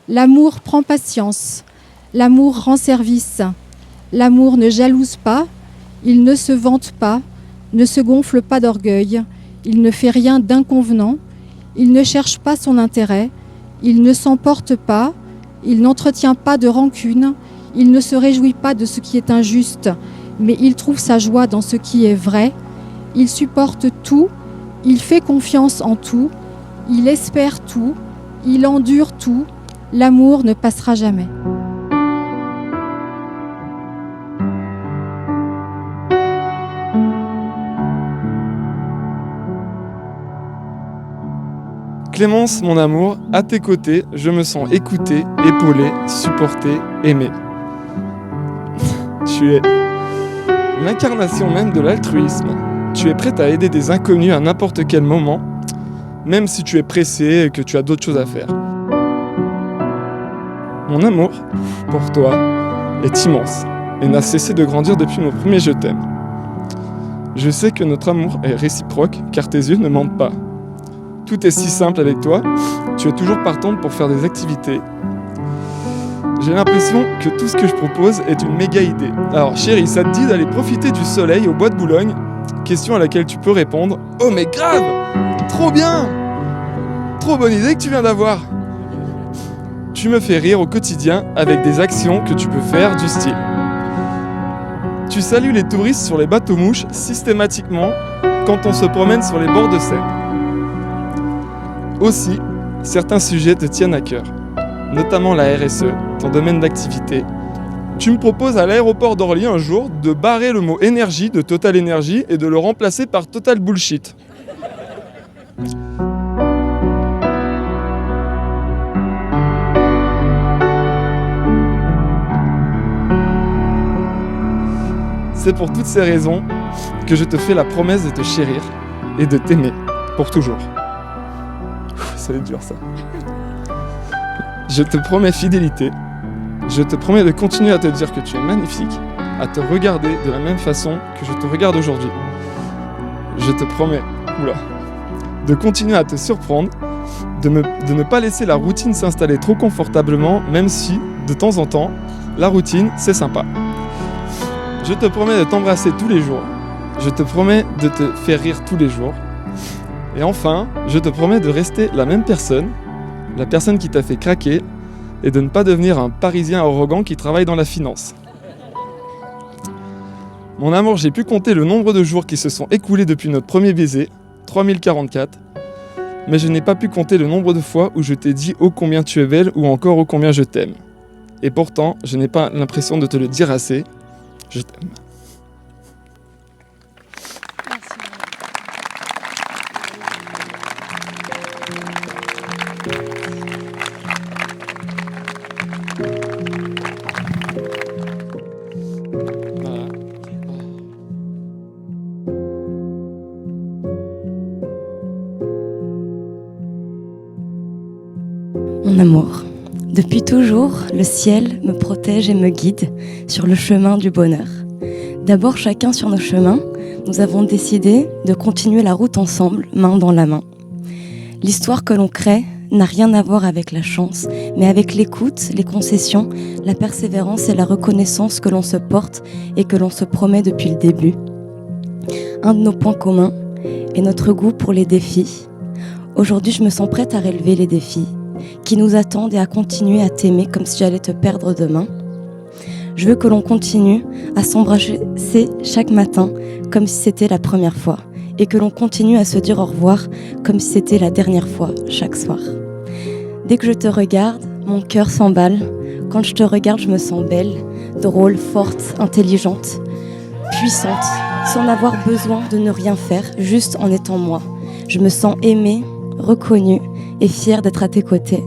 L'amour prend patience, l'amour rend service. L'amour ne jalouse pas, il ne se vante pas, ne se gonfle pas d'orgueil, il ne fait rien d'inconvenant, il ne cherche pas son intérêt, il ne s'emporte pas, il n'entretient pas de rancune, il ne se réjouit pas de ce qui est injuste, mais il trouve sa joie dans ce qui est vrai, il supporte tout, il fait confiance en tout, il espère tout, il endure tout, l'amour ne passera jamais. Clémence, mon amour, à tes côtés, je me sens écouté, épaulé, supporté, aimé. Tu es l'incarnation même de l'altruisme. Tu es prête à aider des inconnus à n'importe quel moment, même si tu es pressé et que tu as d'autres choses à faire. Mon amour pour toi est immense et n'a cessé de grandir depuis mon premier je t'aime. Je sais que notre amour est réciproque car tes yeux ne mentent pas. Tout est si simple avec toi, tu es toujours partante pour faire des activités. J'ai l'impression que tout ce que je propose est une méga idée. Alors chérie, ça te dit d'aller profiter du soleil au bois de Boulogne? Question à laquelle tu peux répondre: oh mais grave! Trop bien! Trop bonne idée que tu viens d'avoir! Tu me fais rire au quotidien avec des actions que tu peux faire du style: tu salues les touristes sur les bateaux-mouches systématiquement quand on se promène sur les bords de Seine. Aussi, certains sujets te tiennent à cœur, notamment la RSE, ton domaine d'activité. Tu me proposes à l'aéroport d'Orly un jour de barrer le mot énergie de Total Energy et de le remplacer par Total Bullshit. C'est pour toutes ces raisons que je te fais la promesse de te chérir et de t'aimer pour toujours. Ça va être dur ça. Je te promets fidélité. Je te promets de continuer à te dire que tu es magnifique, à te regarder de la même façon que je te regarde aujourd'hui. Je te promets, de continuer à te surprendre, de ne pas laisser la routine s'installer trop confortablement, même si, de temps en temps, la routine, c'est sympa. Je te promets de t'embrasser tous les jours. Je te promets de te faire rire tous les jours. Et enfin, je te promets de rester la même personne, la personne qui t'a fait craquer, et de ne pas devenir un Parisien arrogant qui travaille dans la finance. Mon amour, j'ai pu compter le nombre de jours qui se sont écoulés depuis notre premier baiser, 3044, mais je n'ai pas pu compter le nombre de fois où je t'ai dit ô combien tu es belle ou encore ô combien je t'aime. Et pourtant, je n'ai pas l'impression de te le dire assez, je t'aime. Mon amour, depuis toujours, le ciel me protège et me guide sur le chemin du bonheur. D'abord, chacun sur nos chemins, nous avons décidé de continuer la route ensemble, main dans la main. L'histoire que l'on crée n'a rien à voir avec la chance, mais avec l'écoute, les concessions, la persévérance et la reconnaissance que l'on se porte et que l'on se promet depuis le début. Un de nos points communs est notre goût pour les défis. Aujourd'hui, je me sens prête à relever les défis qui nous attendent et à continuer à t'aimer comme si j'allais te perdre demain. Je veux que l'on continue à s'embrasser chaque matin comme si c'était la première fois et que l'on continue à se dire au revoir comme si c'était la dernière fois chaque soir. Dès que je te regarde, mon cœur s'emballe. Quand je te regarde, je me sens belle, drôle, forte, intelligente, puissante, sans avoir besoin de ne rien faire, juste en étant moi. Je me sens aimée, reconnue et fière d'être à tes côtés.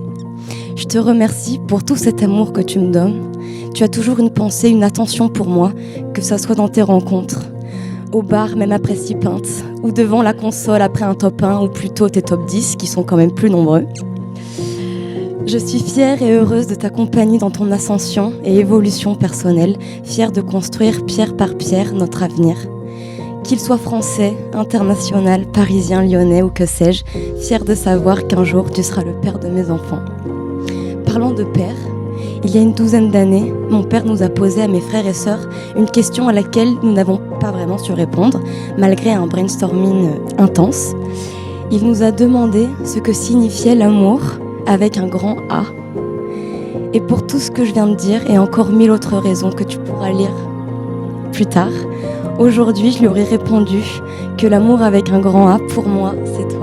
Je te remercie pour tout cet amour que tu me donnes. Tu as toujours une pensée, une attention pour moi, que ça soit dans tes rencontres, au bar même après 6 pintes, ou devant la console après un top 1, ou plutôt tes top 10 qui sont quand même plus nombreux. Je suis fière et heureuse de t'accompagner dans ton ascension et évolution personnelle, fière de construire pierre par pierre notre avenir. Qu'il soit français, international, parisien, lyonnais ou que sais-je, fière de savoir qu'un jour tu seras le père de mes enfants. Par parlant de père, il y a une douzaine d'années, mon père nous a posé à mes frères et sœurs une question à laquelle nous n'avons pas vraiment su répondre, malgré un brainstorming intense. Il nous a demandé ce que signifiait l'amour avec un grand A. Et pour tout ce que je viens de dire, et encore 1000 autres raisons que tu pourras lire plus tard, aujourd'hui je lui aurais répondu que l'amour avec un grand A, pour moi, c'est toi.